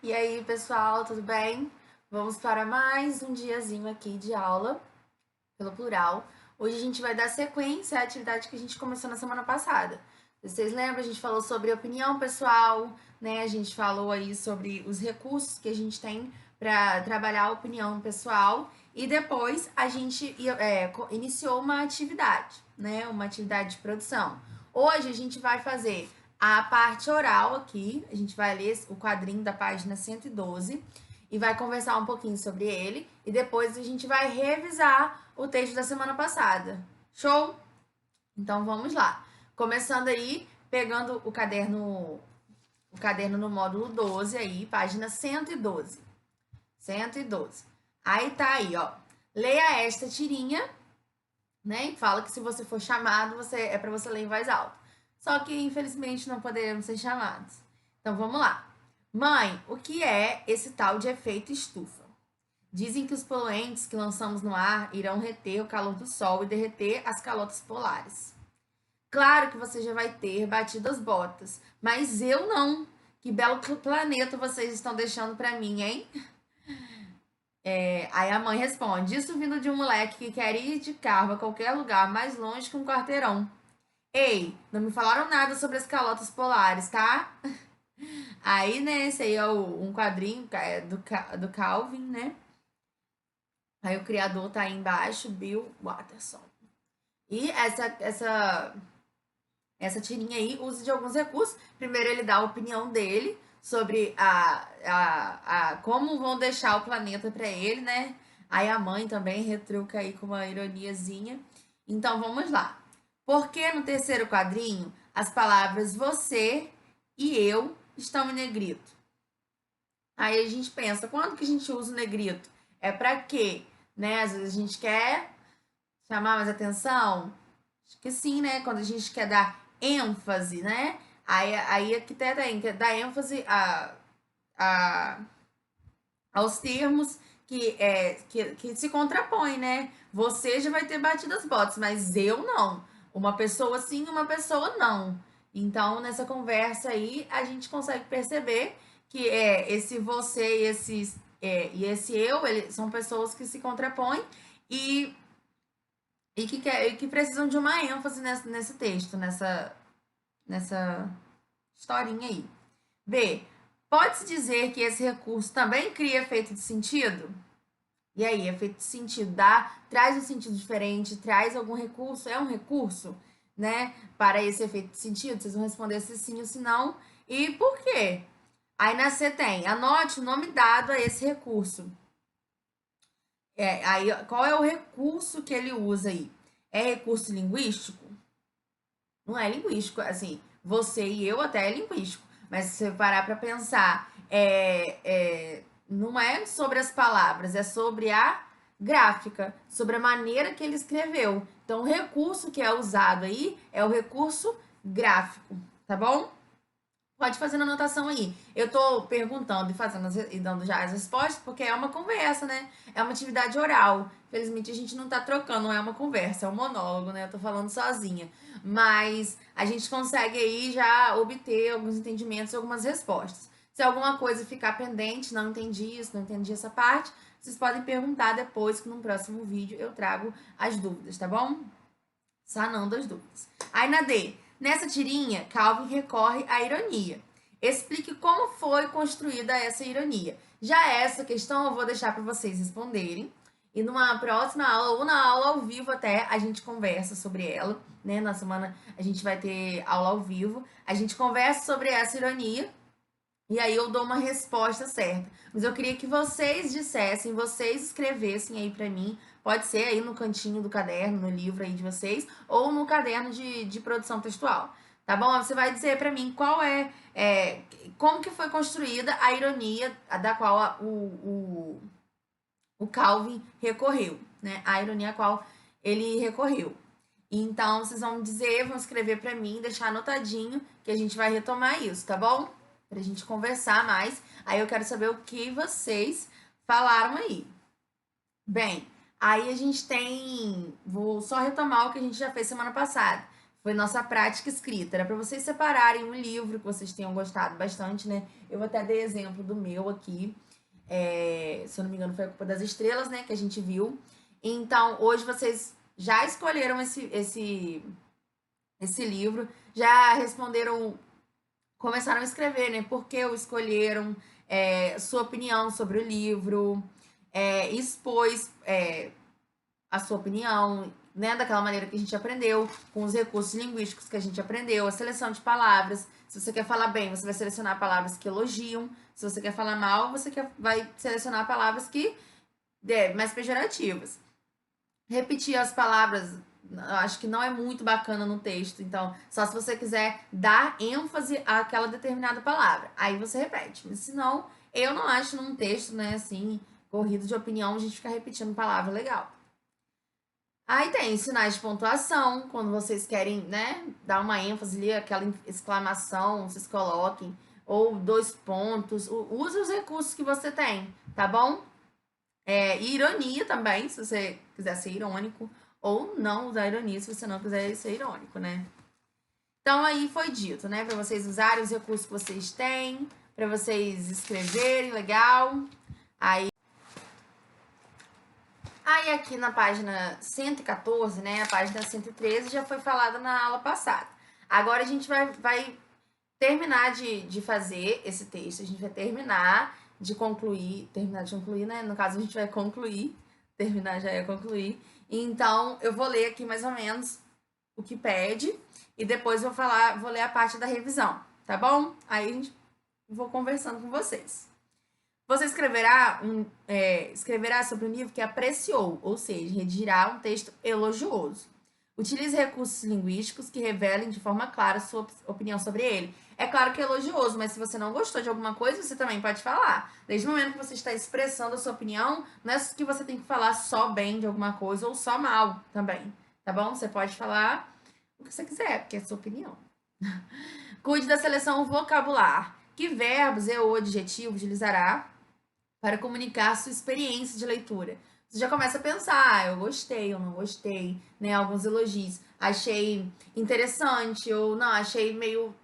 E aí, pessoal, tudo bem? Vamos para mais um diazinho aqui de aula, pelo plural. Hoje a gente vai dar sequência à atividade que a gente começou na semana passada. Vocês lembram? A gente falou sobre opinião pessoal, né? A gente falou aí sobre os recursos que a gente tem para trabalhar a opinião pessoal. E depois a gente iniciou uma atividade, né? Uma atividade de produção. Hoje a gente vai fazer a parte oral aqui. A gente vai ler o quadrinho da página 112 e vai conversar um pouquinho sobre ele. E depois a gente vai revisar o texto da semana passada. Show? Então vamos lá. Começando aí, pegando o caderno no módulo 12 aí, página 112. 112. Aí tá aí, ó. Leia esta tirinha, né? E fala que se você for chamado, é para você ler em voz alta. Só que infelizmente não poderemos ser chamados. Então vamos lá. Mãe, o que é esse tal de efeito estufa? Dizem que os poluentes que lançamos no ar irão reter o calor do sol e derreter as calotas polares. Claro que você já vai ter batido as botas, mas eu não. Que belo planeta vocês estão deixando para mim, hein? Aí a mãe responde: isso vindo de um moleque que quer ir de carro a qualquer lugar mais longe que um quarteirão. Ei, não me falaram nada sobre as calotas polares, tá? Aí, né, esse aí é um quadrinho do Calvin, né? Aí o criador tá aí embaixo, Bill Watterson. E essa tirinha aí usa de alguns recursos. Primeiro ele dá a opinião dele sobre como vão deixar o planeta para ele, né? Aí a mãe também retruca aí com uma ironiazinha. Então vamos lá. Por que no terceiro quadrinho as palavras você e eu estão em negrito? Aí a gente pensa, quando que a gente usa o negrito? É para quê? Né? Às vezes a gente quer chamar mais atenção. Acho que sim, né? Quando a gente quer dar ênfase, né? Aí aqui tem que dar ênfase a, aos termos que se contrapõem, né? Você já vai ter batido as botas, mas eu não. Uma pessoa sim, uma pessoa não. Então, nessa conversa aí, a gente consegue perceber que esse você e esse eu, são pessoas que se contrapõem e, e que precisam de uma ênfase nesse texto, nessa historinha aí. B. Pode-se dizer que esse recurso também cria efeito de sentido? E aí, efeito de sentido traz um sentido diferente, traz algum recurso, é um recurso, né, para esse efeito de sentido? Vocês vão responder se sim ou se não. E por quê? Aí na C tem, anote o nome dado a esse recurso. Aí, qual é o recurso que ele usa aí? É recurso linguístico? Não é linguístico, assim, você e eu até é linguístico, mas se você parar para pensar, não é sobre as palavras, é sobre a gráfica, sobre a maneira que ele escreveu. Então, o recurso que é usado aí é o recurso gráfico, tá bom? Pode fazer na anotação aí. Eu tô perguntando e dando já as respostas, porque é uma conversa, né? É uma atividade oral. Felizmente a gente não tá trocando, não é uma conversa, é um monólogo, né? Eu tô falando sozinha. Mas a gente consegue aí já obter alguns entendimentos e algumas respostas. Se alguma coisa ficar pendente, não entendi isso, não entendi essa parte, vocês podem perguntar depois, que no próximo vídeo eu trago as dúvidas, tá bom? Sanando as dúvidas. Aí na D, nessa tirinha, Calvin recorre à ironia. Explique como foi construída essa ironia. Já essa questão eu vou deixar para vocês responderem. E numa próxima aula, ou na aula ao vivo até, a gente conversa sobre ela, né? Na semana a gente vai ter aula ao vivo. A gente conversa sobre essa ironia e aí eu dou uma resposta certa. Mas eu queria que vocês dissessem, vocês escrevessem aí para mim. Pode ser aí no cantinho do caderno, no livro aí de vocês, ou no caderno de produção textual. Tá bom? Você vai dizer para mim como que foi construída a ironia da qual o Calvin recorreu, né? A ironia a qual ele recorreu. Então, vocês vão dizer, vão escrever para mim, deixar anotadinho, que a gente vai retomar isso, tá bom? Pra gente conversar mais. Aí eu quero saber o que vocês falaram aí. Bem, aí a gente tem. Vou só retomar o que a gente já fez semana passada. foi nossa prática escrita. Era para vocês separarem um livro que vocês tenham gostado bastante, né? Eu vou até dar exemplo do meu aqui. Se eu não me engano, foi a Culpa das Estrelas, né? Que a gente viu. Então, hoje vocês já escolheram esse livro, já responderam, começaram a escrever, né? Por que o escolheram, sua opinião sobre o livro, expôs a sua opinião, né? Daquela maneira que a gente aprendeu, com os recursos linguísticos que a gente aprendeu, a seleção de palavras. Se você quer falar bem, você vai selecionar palavras que elogiam. Se você quer falar mal, vai selecionar palavras que mais pejorativas. Repetir as palavras, eu acho que não é muito bacana no texto. Então, só se você quiser dar ênfase àquela determinada palavra. Aí você repete. Mas senão, eu não acho num texto, né, assim, corrido de opinião, a gente ficar repetindo palavra legal. Aí tem sinais de pontuação, quando vocês querem, né, dar uma ênfase ali, aquela exclamação, vocês coloquem, ou 2 pontos, use os recursos que você tem, tá bom? E ironia também, se você quiser ser irônico, ou não usar ironia se você não quiser ser irônico, né? Então aí foi dito, né, para vocês usarem os recursos que vocês têm, para vocês escreverem legal. Aí aqui na página 114, né, a página 113 já foi falada na aula passada. Agora a gente vai terminar de fazer esse texto, a gente vai terminar de concluir, né, no caso a gente vai concluir, terminar já é concluir. Então eu vou ler aqui mais ou menos o que pede e depois vou ler a parte da revisão, tá bom? Aí a gente vou conversando com vocês. Você escreverá sobre um livro que apreciou, ou seja, redigirá um texto elogioso. Utilize recursos linguísticos que revelem de forma clara sua opinião sobre ele. É claro que é elogioso, mas se você não gostou de alguma coisa, você também pode falar. Desde o momento que você está expressando a sua opinião, não é que você tem que falar só bem de alguma coisa ou só mal também, tá bom? Você pode falar o que você quiser, porque é a sua opinião. Cuide da seleção vocabular. Que verbos e ou adjetivos utilizará para comunicar sua experiência de leitura? Você já começa a pensar, eu gostei, eu não gostei, né? Alguns elogios. Achei interessante, ou não, achei meio,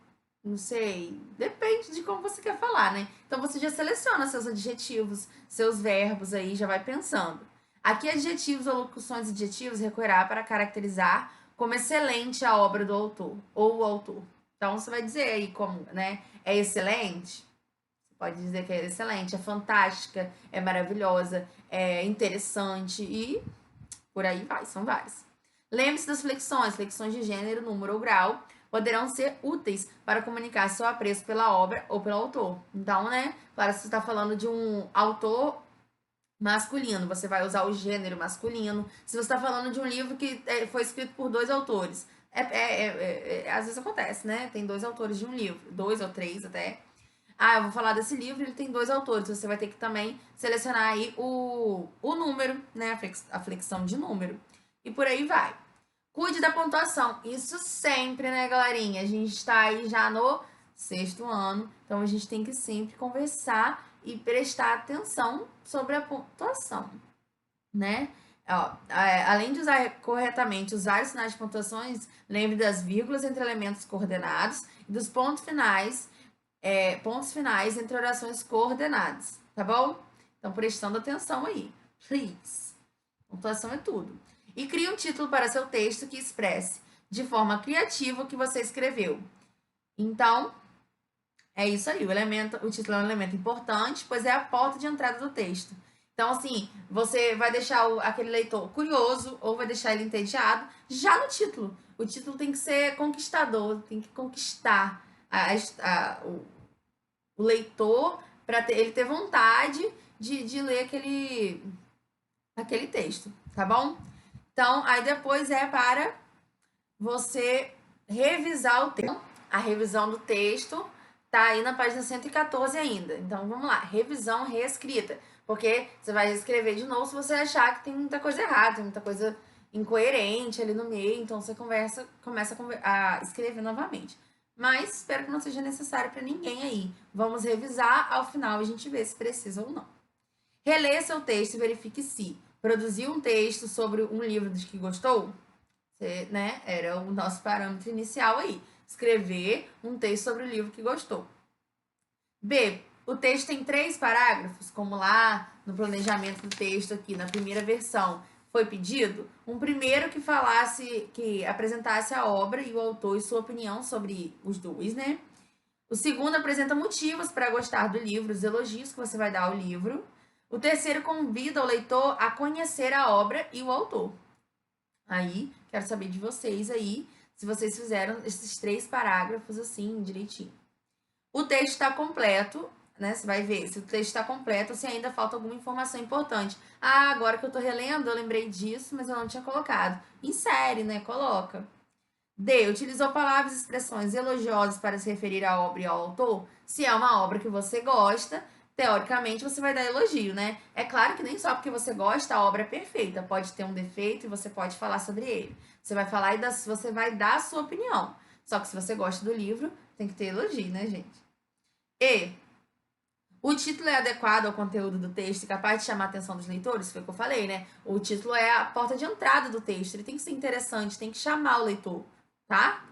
não sei. Depende de como você quer falar, né? Então você já seleciona seus adjetivos, seus verbos aí, já vai pensando. Aqui, adjetivos ou locuções adjetivos recorrerá para caracterizar como excelente a obra do autor ou o autor. Então você vai dizer aí como, né? É excelente? Pode dizer que é excelente, é fantástica, é maravilhosa, é interessante e por aí vai, são várias. Lembre-se das flexões de gênero, número ou grau poderão ser úteis para comunicar seu apreço pela obra ou pelo autor. Então, né, claro, se você está falando de um autor masculino, você vai usar o gênero masculino. Se você está falando de um livro que foi escrito por 2 autores, às vezes acontece, né? Tem 2 autores de um livro, 2 ou 3 até. Eu vou falar desse livro, ele tem 2 autores. Você vai ter que também selecionar aí o número, né? A flexão de número. E por aí vai. Cuide da pontuação. Isso sempre, né, galerinha? A gente está aí já no 6º ano, então a gente tem que sempre conversar e prestar atenção sobre a pontuação, né? Além de usar corretamente os vários sinais de pontuações, lembre das vírgulas entre elementos coordenados e dos pontos finais entre orações coordenadas, tá bom? Então, prestando atenção aí. Please. Pontuação é tudo. E crie um título para seu texto que expresse de forma criativa o que você escreveu. Então, é isso aí. O título é um elemento importante, pois é a porta de entrada do texto. Então, assim, você vai deixar aquele leitor curioso ou vai deixar ele entediado já no título. O título tem que ser conquistador, tem que conquistar o leitor para ele ter vontade de ler aquele texto, tá bom? Então, aí depois é para você revisar o texto. A revisão do texto tá aí na página 114 ainda. Então, vamos lá. Revisão reescrita. Porque você vai escrever de novo se você achar que tem muita coisa errada, tem muita coisa incoerente ali no meio. Então, você começa a escrever novamente. Mas espero que não seja necessário para ninguém aí. Vamos revisar, ao final a gente vê se precisa ou não. Releia seu texto e verifique se produziu um texto sobre um livro de que gostou. Né, era o nosso parâmetro inicial aí. Escrever um texto sobre o livro que gostou. B. O texto tem 3 parágrafos, como lá no planejamento do texto aqui, na primeira versão, foi pedido. Um primeiro que falasse, que apresentasse a obra e o autor e sua opinião sobre os dois, né? O segundo apresenta motivos para gostar do livro, os elogios que você vai dar ao livro. O terceiro convida o leitor a conhecer a obra e o autor. Aí, quero saber de vocês aí, se vocês fizeram esses 3 parágrafos assim, direitinho. O texto está completo, né? Você vai ver se o texto está completo, se ainda falta alguma informação importante. Ah, agora que eu tô relendo, eu lembrei disso, mas eu não tinha colocado. Insere, né? Coloca. D. Utilizou palavras e expressões elogiosas para se referir à obra e ao autor? Se é uma obra que você gosta, teoricamente você vai dar elogio, né? É claro que nem só porque você gosta a obra é perfeita, pode ter um defeito e você pode falar sobre ele. Você vai falar e você vai dar a sua opinião. Só que se você gosta do livro, tem que ter elogio, né, gente? E. O título é adequado ao conteúdo do texto e capaz de chamar a atenção dos leitores? Foi o que eu falei, né? O título é a porta de entrada do texto. Ele tem que ser interessante, tem que chamar o leitor, tá?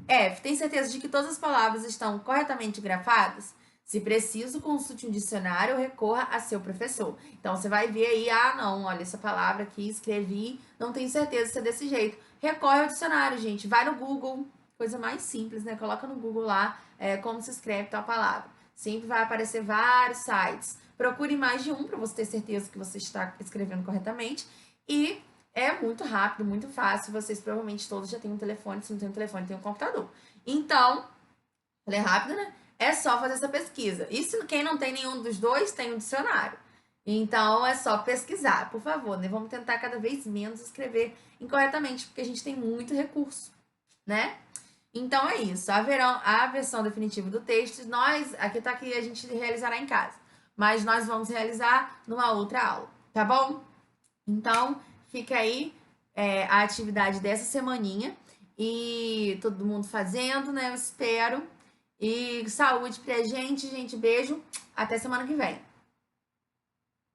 F. Tem certeza de que todas as palavras estão corretamente grafadas? Se preciso, consulte um dicionário ou recorra a seu professor. Então, você vai ver aí, ah, não, olha, essa palavra aqui, escrevi, não tenho certeza se é desse jeito. Recorre ao dicionário, gente. Vai no Google, coisa mais simples, né? Coloca no Google lá como se escreve tal palavra. Sempre vai aparecer vários sites. Procure mais de um para você ter certeza que você está escrevendo corretamente. E é muito rápido, muito fácil. Vocês provavelmente todos já têm um telefone. Se não tem um telefone, tem um computador. Então, falei rápido, né? É só fazer essa pesquisa. E se quem não tem nenhum dos dois, tem um dicionário. Então, é só pesquisar, por favor, né? Vamos tentar cada vez menos escrever incorretamente, porque a gente tem muito recurso, né? Então é isso. Haverão a versão definitiva do texto. Nós, aqui tá que a gente realizará em casa. Mas nós vamos realizar numa outra aula, tá bom? Então, fica aí a atividade dessa semaninha. E todo mundo fazendo, né? Eu espero. E saúde pra gente, gente. Beijo. Até semana que vem.